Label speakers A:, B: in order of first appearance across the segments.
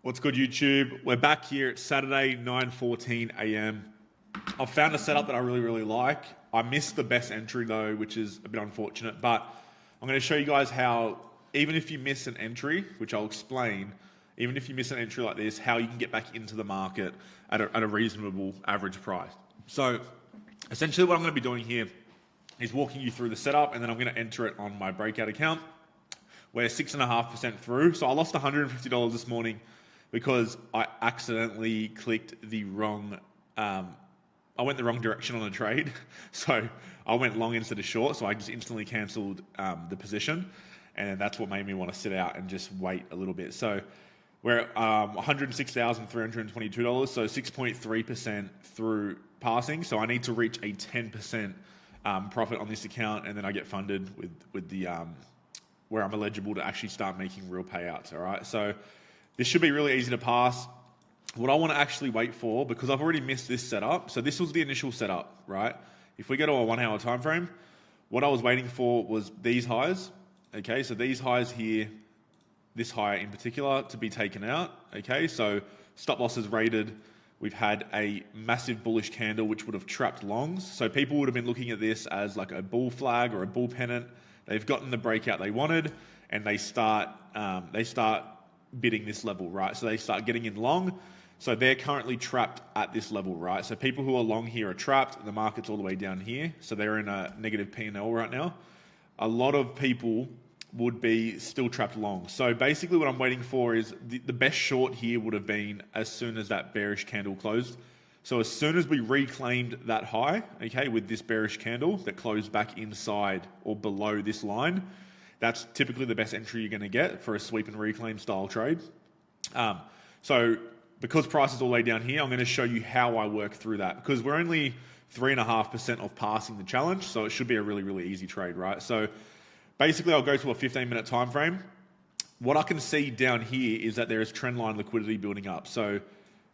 A: What's good, YouTube? We're back here at Saturday, 9:14 a.m. I've found a setup that I really like. I missed the best entry though, which is a bit unfortunate, but I'm going to show you guys how, even if you miss an entry, which I'll explain, even if you miss an entry like this, how you can get back into the market at a reasonable average price. So essentially what I'm going to be doing here is walking you through the setup, and then I'm going to enter it on my breakout account. We're 6.5% through. So I lost $150 this morning because I accidentally clicked the wrong, I went the wrong direction on a trade. So I went long instead of short. So I just instantly canceled the position. And that's what made me want to sit out and just wait a little bit. So we're at $106,322. So 6.3% through passing. So I need to reach a 10% profit on this account. And then I get funded with the, where I'm eligible to actually start making real payouts. All right. So this should be really easy to pass. What I want to actually wait for, because I've already missed this setup. So this was the initial setup, right? If we go to a 1 hour time frame, what I was waiting for was these highs. Okay. So these highs here, this high in particular, to be taken out. Okay. So stop losses rated. We've had a massive bullish candle, which would have trapped longs. So people would have been looking at this as like a bull flag or a bull pennant. They've gotten the breakout they wanted, and they start bidding this level, right? So they start getting in long. So they're currently trapped at this level, right? So people who are long here are trapped. The market's all the way down here. So they're in a negative P&L right now. A lot of people would be still trapped long. So basically what I'm waiting for is the best short here would have been as soon as that bearish candle closed. So as soon as we reclaimed that high, okay, with this bearish candle that closed back inside or below this line, that's typically the best entry you're going to get for a sweep and reclaim style trade. So because price is all the way down here, I'm going to show you how I work through that, because we're only 3.5% of passing the challenge. So it should be a really easy trade, right? So basically I'll go to a 15-minute time frame. What I can see down here is that there is trend line liquidity building up. So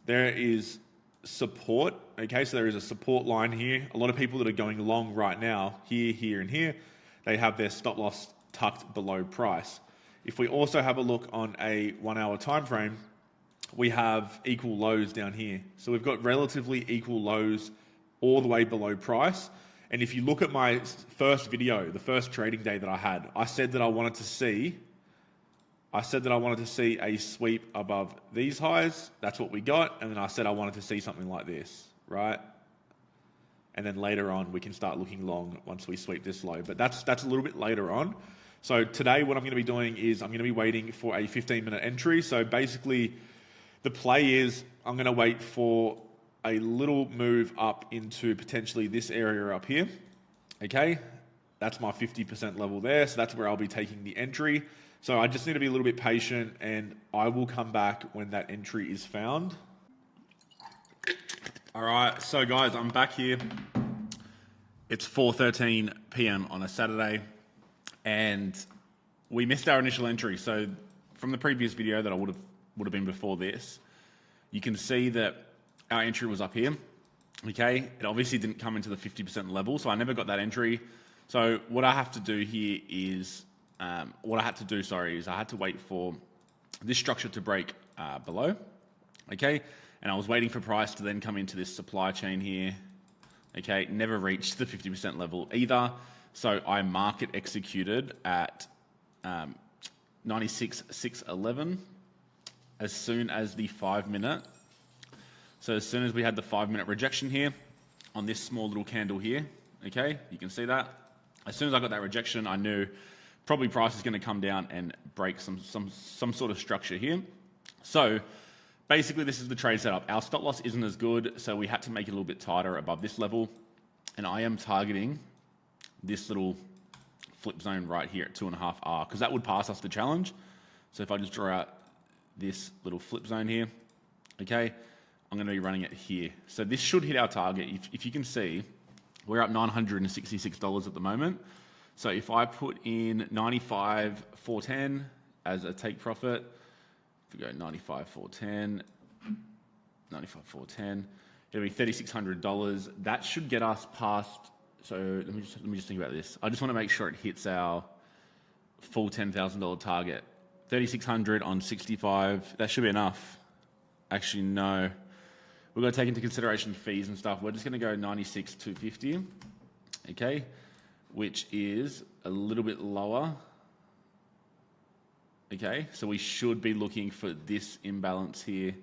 A: there is support. Okay, so there is a support line here. A lot of people that are going long right now, here, and here, they have their stop loss tucked below price. If we also have a look on a 1 hour time frame, we have equal lows down here. So we've got relatively equal lows all the way below price. And if you look at my first video, the first trading day that I had, I said that I wanted to see a sweep above these highs. That's what we got. And then I said I wanted to see something like this, right? And then later on, we can start looking long once we sweep this low. But that's a little bit later on. So today, what I'm going to be doing is I'm going to be waiting for a 15-minute entry. So basically, the play is I'm going to wait for a little move up into potentially this area up here. Okay, that's my 50% level there. So that's where I'll be taking the entry. So I just need to be a little bit patient, and I will come back when that entry is found. All right, so guys, I'm back here. It's 4:13 p.m. on a Saturday, and we missed our initial entry. So from the previous video that I would have been before this, you can see that our entry was up here. Okay, it obviously didn't come into the 50% level, so I never got that entry. So what I have to do here is I had to wait for this structure to break below, okay? And I was waiting for price to then come into this supply chain here, okay? Never reached the 50% level either. So I market executed at 96,611 as soon as the 5 minute. So as soon as we had the 5 minute rejection here on this small little candle here, okay? You can see that. As soon as I got that rejection, I knew probably price is going to come down and break some sort of structure here. So basically this is the trade setup. Our stop loss isn't as good, so we had to make it a little bit tighter above this level. And I am targeting this little flip zone right here at 2.5R, because that would pass us the challenge. So if I just draw out this little flip zone here, okay, I'm going to be running it here. So this should hit our target. If you can see, we're up $966 at the moment. So if I put in 95,410 as a take profit, if we go 95,410, it'll be $3,600. That should get us past. So let me just think about this. I just want to make sure it hits our full $10,000 target
B: 3,600 on 65. That should be enough. Actually, no. We're going to take into consideration fees and stuff. We're just going to go 96,250, okay, which is a little bit lower. Okay, so we should be looking for this imbalance here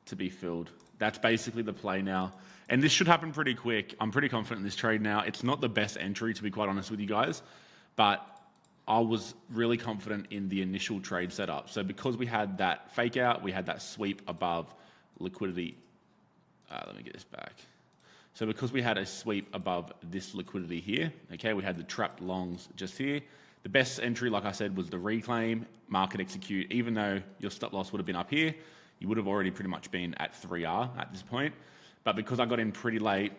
B: to be filled. That's basically the play now. And this should happen pretty quick. I'm pretty confident in this trade now. It's not the best entry, to be quite honest with you guys, but I was really confident in the initial trade setup. So because we had that fake out, we had that sweep above liquidity. Let me get this back. So because we had a sweep above this liquidity here, okay, we had the trapped longs just here. The best entry, like I said, was the reclaim, market execute. Even though your stop loss would have been up here, you would have already pretty much been at 3R at this point. But because I got in pretty late,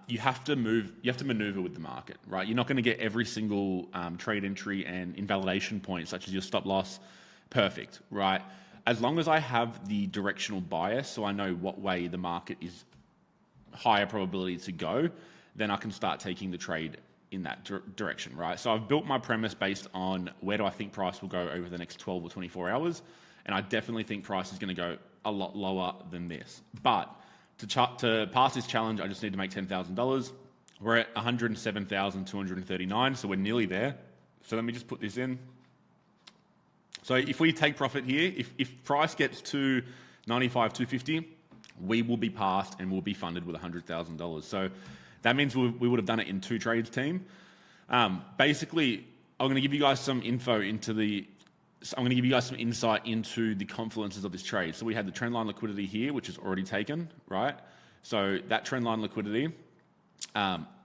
B: you have to maneuver with the market, right? You're not going to get every single trade entry and invalidation point, such as your stop loss, perfect, right? As long as I have the directional bias, so I know what way the market is higher probability to go, then I can start taking the trade in that direction, right? So I've built my premise based on where do I think price will go over the next 12 or 24 hours, and I definitely think price is going to go a lot lower than this. But to pass this challenge, I just need to make $10,000. We're at 107,239, so we're nearly there. So let me just put this in. So if we take profit here, if price gets to 95,250, we will be passed and we'll be funded with $100,000. So that means we would have done it in 2 trades, team. Basically, I'm going to give you guys some insight into the confluences of this trade. So we had the trendline liquidity here, which is already taken, right? So that trendline liquidity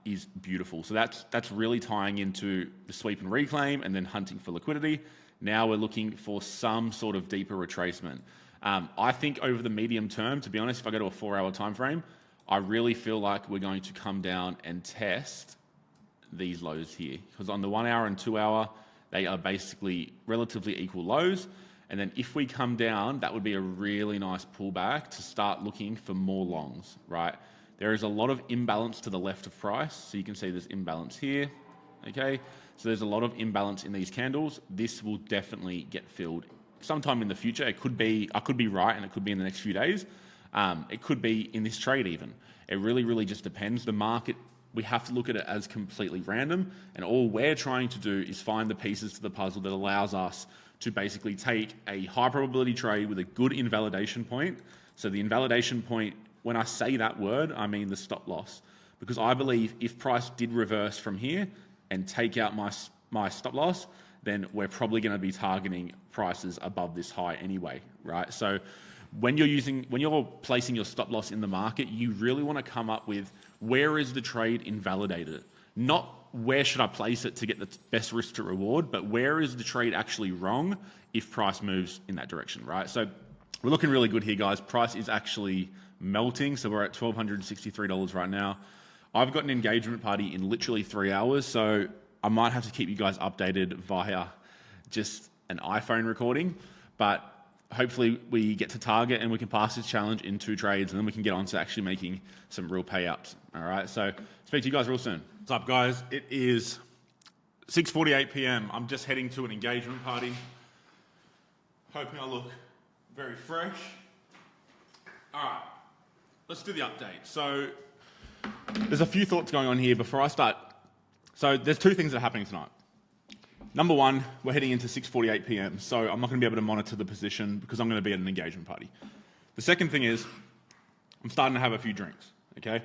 B: is beautiful. So that's really tying into the sweep and reclaim and then hunting for liquidity. Now we're looking for some sort of deeper retracement. I think over the medium term, to be honest, if I go to a 4-hour time frame, I really feel like we're going to come down and test these lows here. Because on the 1 hour and 2 hour, they are basically relatively equal lows. And then if we come down, that would be a really nice pullback to start looking for more longs, right? There is a lot of imbalance to the left of price. So you can see there's imbalance here, okay? So there's a lot of imbalance in these candles. This will definitely get filled sometime in the future. It could be, I could be right, and it could be in the next few days. It could be in this trade even. It really, really just depends. The market, we have to look at it as completely random, and all we're trying to do is find the pieces to the puzzle that allows us to basically take a high probability trade with a good invalidation point. So the invalidation point, when I say that word, I mean the stop loss, because I believe if price did reverse from here and take out my stop loss, then we're probably going to be targeting prices above this high anyway, right? So when you're placing your stop loss in the market, you really want to come up with where is the trade invalidated? Not where should I place it to get the best risk to reward, but where is the trade actually wrong if price moves in that direction, right? So we're looking really good here, guys. Price is actually melting, so we're at $1,263 right now. I've got an engagement party in literally 3 hours, so I might have to keep you guys updated via just an iPhone recording, but hopefully we get to target and we can pass this challenge in 2 trades, and then we can get on to actually making some real payouts. All right, so speak to you guys real soon. What's up, guys? It is 6:48 p.m. I'm just heading to an engagement party. Hoping I look very fresh. All right, let's do the update. So there's a few thoughts going on here before I start. So there's 2 things that are happening tonight. Number 1, we're heading into 6:48 p.m. So I'm not going to be able to monitor the position because I'm going to be at an engagement party. The second thing is I'm starting to have a few drinks, okay?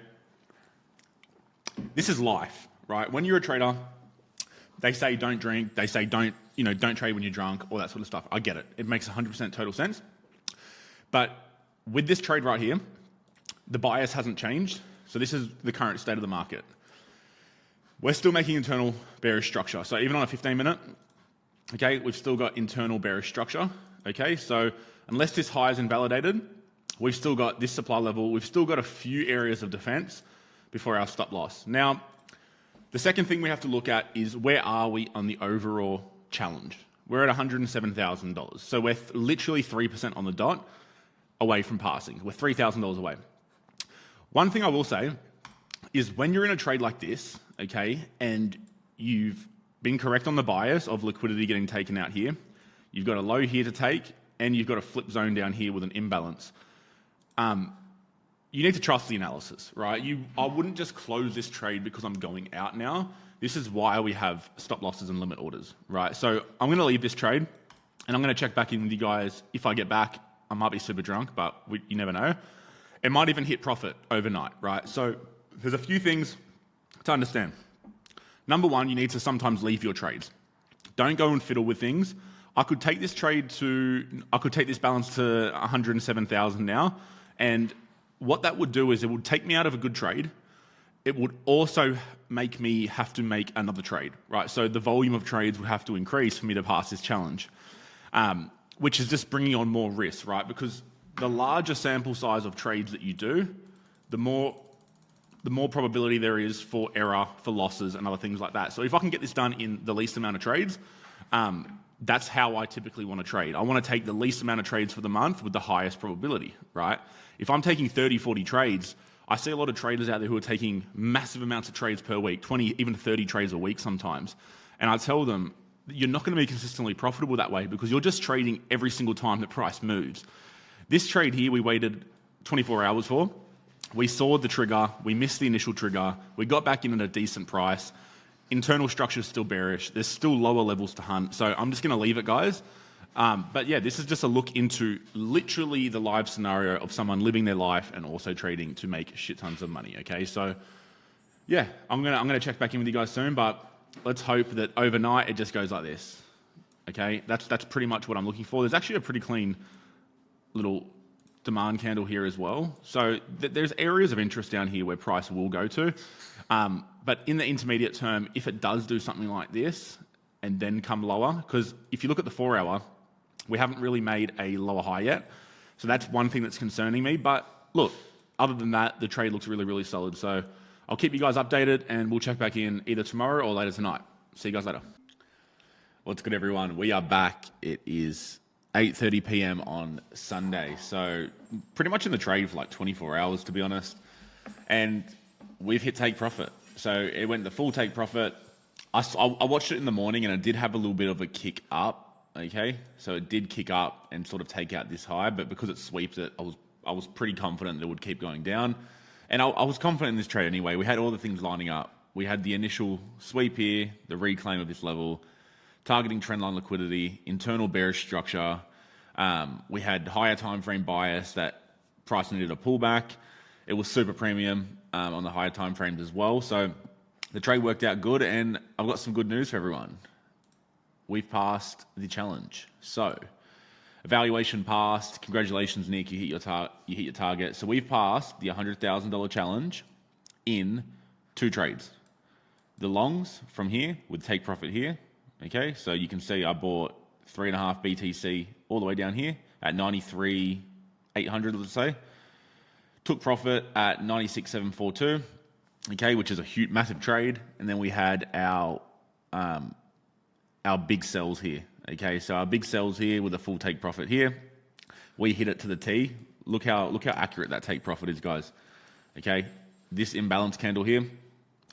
B: This is life, right? When you're a trader, they say don't drink, they say don't trade when you're drunk, all that sort of stuff. I get it. It makes 100% total sense. But with this trade right here, the bias hasn't changed. So this is the current state of the market. We're still making internal bearish structure. So even on a 15-minute, okay, we've still got internal bearish structure, okay? So unless this high is invalidated, we've still got this supply level, we've still got a few areas of defense before our stop loss. Now, the second thing we have to look at is where are we on the overall challenge? We're at $107,000. So we're literally 3% on the dot away from passing. We're $3,000 away. One thing I will say is when you're in a trade like this, okay, and you've been correct on the bias of liquidity getting taken out here. You've got a low here to take, and you've got a flip zone down here with an imbalance. You need to trust the analysis, right? I wouldn't just close this trade because I'm going out now. This is why we have stop losses and limit orders, right? So I'm going to leave this trade, and I'm going to check back in with you guys. If I get back, I might be super drunk, but you never know. It might even hit profit overnight, right? So there's a few things to understand. Number one, you need to sometimes leave your trades. Don't go and fiddle with things. I could take this balance to 107,000 now, and what that would do is it would take me out of a good trade. It would also make me have to make another trade, right? So the volume of trades would have to increase for me to pass this challenge, which is just bringing on more risk, right? Because the larger sample size of trades that you do, the more probability there is for error, for losses, and other things like that. So if I can get this done in the least amount of trades, that's how I typically want to trade. I want to take the least amount of trades for the month with the highest probability, right? If I'm taking 30, 40 trades, I see a lot of traders out there who are taking massive amounts of trades per week, 20, even 30 trades a week sometimes. And I tell them, you're not going to be consistently profitable that way because you're just trading every single time the price moves. This trade here, we waited 24 hours for. We saw the trigger, we missed the initial trigger, we got back in at a decent price. Internal structure is still bearish. There's still lower levels to hunt. So I'm just going to leave it, guys. But yeah, this is just a look into literally the live scenario of someone living their life and also trading to make shit tons of money. Okay, so yeah, I'm gonna check back in with you guys soon, but let's hope that overnight it just goes like this. Okay, that's pretty much what I'm looking for. There's actually a pretty clean little demand candle here as well. So there's areas of interest down here where price will go to. But in the intermediate term, if it does do something like this and then come lower, because if you look at the 4 hour, we haven't really made a lower high yet. So that's one thing that's concerning me. But look, other than that, the trade looks really, really solid. So I'll keep you guys updated and we'll check back in either tomorrow or later tonight. See you guys later. What's good, everyone? We are back. It is 8:30 p.m. on Sunday. So pretty much in the trade for like 24 hours, to be honest. And we've hit take profit. So it went the full take profit. I watched it in the morning and it did have a little bit of a kick up. Okay, so it did kick up and sort of take out this high, but because it sweeped it, I was pretty confident that it would keep going down. And I was confident in this trade anyway. We had all the things lining up. We had the initial sweep here, the reclaim of this level, targeting trendline liquidity, internal bearish structure. We had higher time frame bias that price needed a pullback. It was super premium on the higher time frames as well. So the trade worked out good, and I've got some good news for everyone. We've passed the challenge. So evaluation passed. Congratulations, Nick. You hit your target. So we've passed the $100,000 challenge in 2 trades. The longs from here with take profit here. Okay, so you can see I bought 3.5 BTC all the way down here at 93,800, let's say. Took profit at 96,742. Okay, which is a huge, massive trade. And then we had our big sells here. Okay, so our big sells here with a full take profit here. We hit it to the T. Look how accurate that take profit is, guys. Okay, this imbalance candle here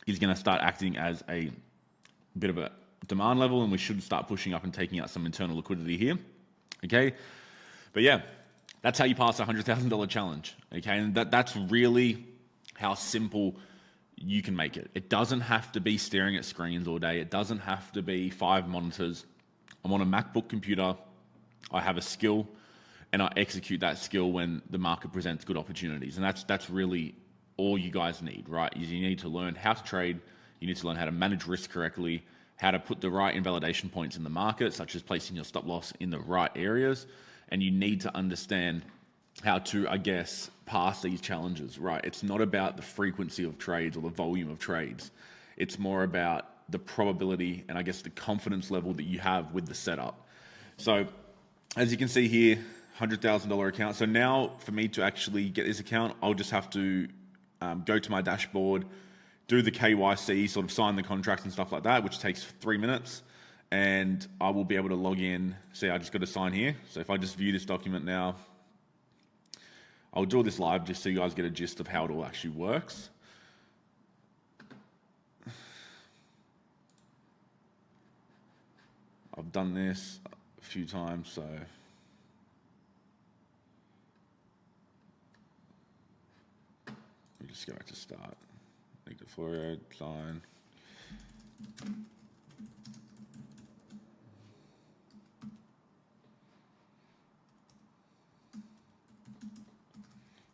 B: is going to start acting as a bit of a demand level, and we should start pushing up and taking out some internal liquidity here. Okay, but yeah, that's how you pass a $100,000 challenge. Okay, and that's really how simple you can make it. It doesn't have to be staring at screens all day. It doesn't have to be 5 monitors. I'm on a MacBook computer. I have a skill, and I execute that skill when the market presents good opportunities. And that's really all you guys need, right? You need to learn how to trade. You need to learn how to manage risk correctly, how to put the right invalidation points in the market, such as placing your stop loss in the right areas. And you need to understand how to, I guess, pass these challenges, right? It's not about the frequency of trades or the volume of trades. It's more about the probability and, I guess, the confidence level that you have with the setup. So as you can see here, $100,000 account. So now for me to actually get this account, I'll just have to go to my dashboard, do the KYC, sort of sign the contracts and stuff like that, which takes 3 minutes. And I will be able to log in. See, I just got to sign here. So if I just view this document now, I'll do this live just so you guys get a gist of how it all actually works. I've done this a few times, so we just go back to start. Negative fluoride, line.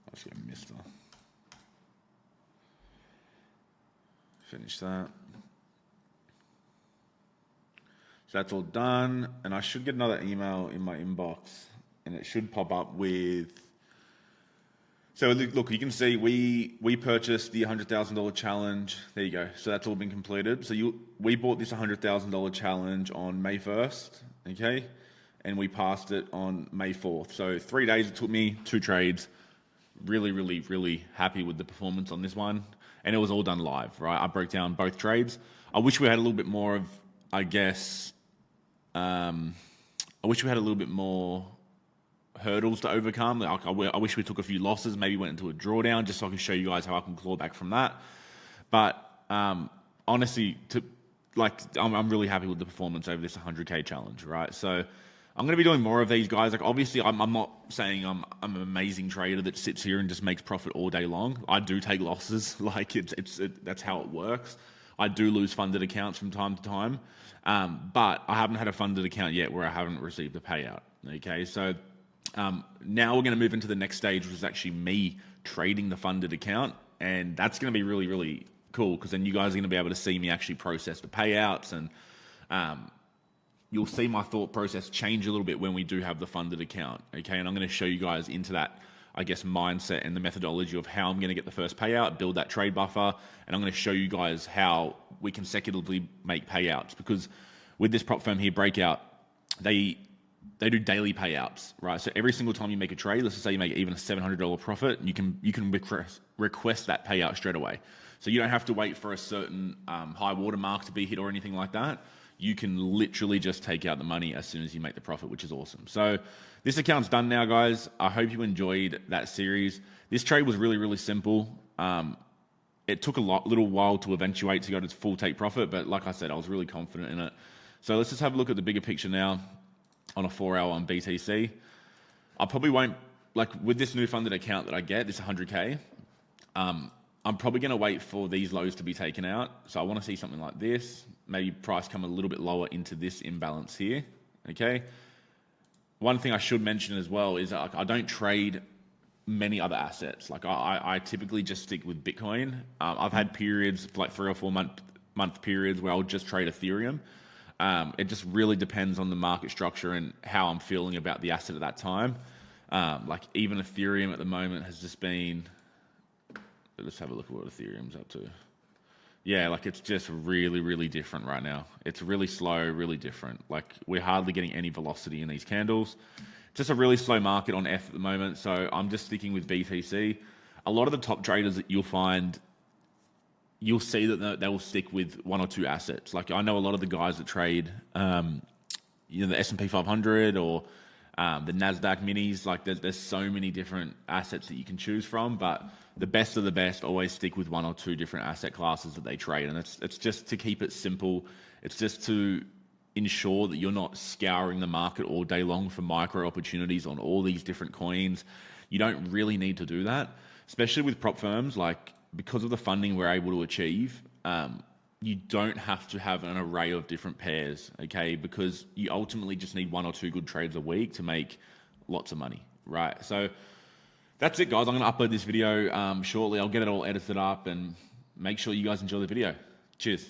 B: I'll just go Mister. Finish that. So that's all done, and I should get another email in my inbox, and it should pop up with. So look, you can see we purchased the $100,000 challenge. There you go. So that's all been completed. So we bought this $100,000 challenge on May 1st, okay, and we passed it on May 4th. So 3 days it took me, 2 trades. Really, really, really happy with the performance on this one, and it was all done live, right? I broke down both trades. I wish we had a little bit more of, I guess. I wish we had a little bit more hurdles to overcome. Like, I wish we took a few losses, maybe went into a drawdown, just so I can show you guys how I can claw back from that. But honestly, I'm really happy with the performance over this 100K challenge, right? So I'm going to be doing more of these, guys. Like, obviously, I'm not saying I'm an amazing trader that sits here and just makes profit all day long. I do take losses. Like, that's how it works. I do lose funded accounts from time to time, but I haven't had a funded account yet where I haven't received a payout. Okay, so now we're going to move into the next stage, which is actually me trading the funded account, and that's going to be really, really cool, because then you guys are going to be able to see me actually process the payouts, and you'll see my thought process change a little bit when we do have the funded account. Okay, and I'm going to show you guys into that, I guess, mindset and the methodology of how I'm going to get the first payout, build that trade buffer, and I'm going to show you guys how we consecutively make payouts. Because with this prop firm here, Breakout, they do daily payouts, right? So every single time you make a trade, let's just say you make even a $700 profit, you can request that payout straight away. So you don't have to wait for a certain high water mark to be hit or anything like that. You can literally just take out the money as soon as you make the profit, which is awesome. So this account's done now, guys. I hope you enjoyed that series. This trade was really, really simple. It took a little while to eventuate to go to full take profit, but like I said, I was really confident in it. So let's just have a look at the bigger picture now on a 4-hour on BTC. I probably won't, like with this new funded account that I get, this 100K, I'm probably going to wait for these lows to be taken out. So I want to see something like this, maybe price come a little bit lower into this imbalance here, okay? One thing I should mention as well is that I don't trade many other assets. Like I typically just stick with Bitcoin. I've had periods, like 3 or 4 month periods where I'll just trade Ethereum. It just really depends on the market structure and how I'm feeling about the asset at that time. Like even Ethereum at the moment has just been, let's have a look at what Ethereum's up to. Yeah, like it's just really, really different right now. It's really slow, really different. Like we're hardly getting any velocity in these candles. Just a really slow market on F at the moment. So I'm just sticking with BTC. A lot of the top traders that you'll find, you'll see that they will stick with 1 or 2 assets. Like I know a lot of the guys that trade, the S&P 500 or the NASDAQ minis, like there's so many different assets that you can choose from, but the best of the best always stick with 1 or 2 different asset classes that they trade. And it's just to keep it simple. It's just to ensure that you're not scouring the market all day long for micro opportunities on all these different coins. You don't really need to do that, especially with prop firms. Like because of the funding we're able to achieve, you don't have to have an array of different pairs, okay? Because you ultimately just need 1 or 2 good trades a week to make lots of money, right? So that's it, guys. I'm going to upload this video shortly. I'll get it all edited up and make sure you guys enjoy the video. Cheers.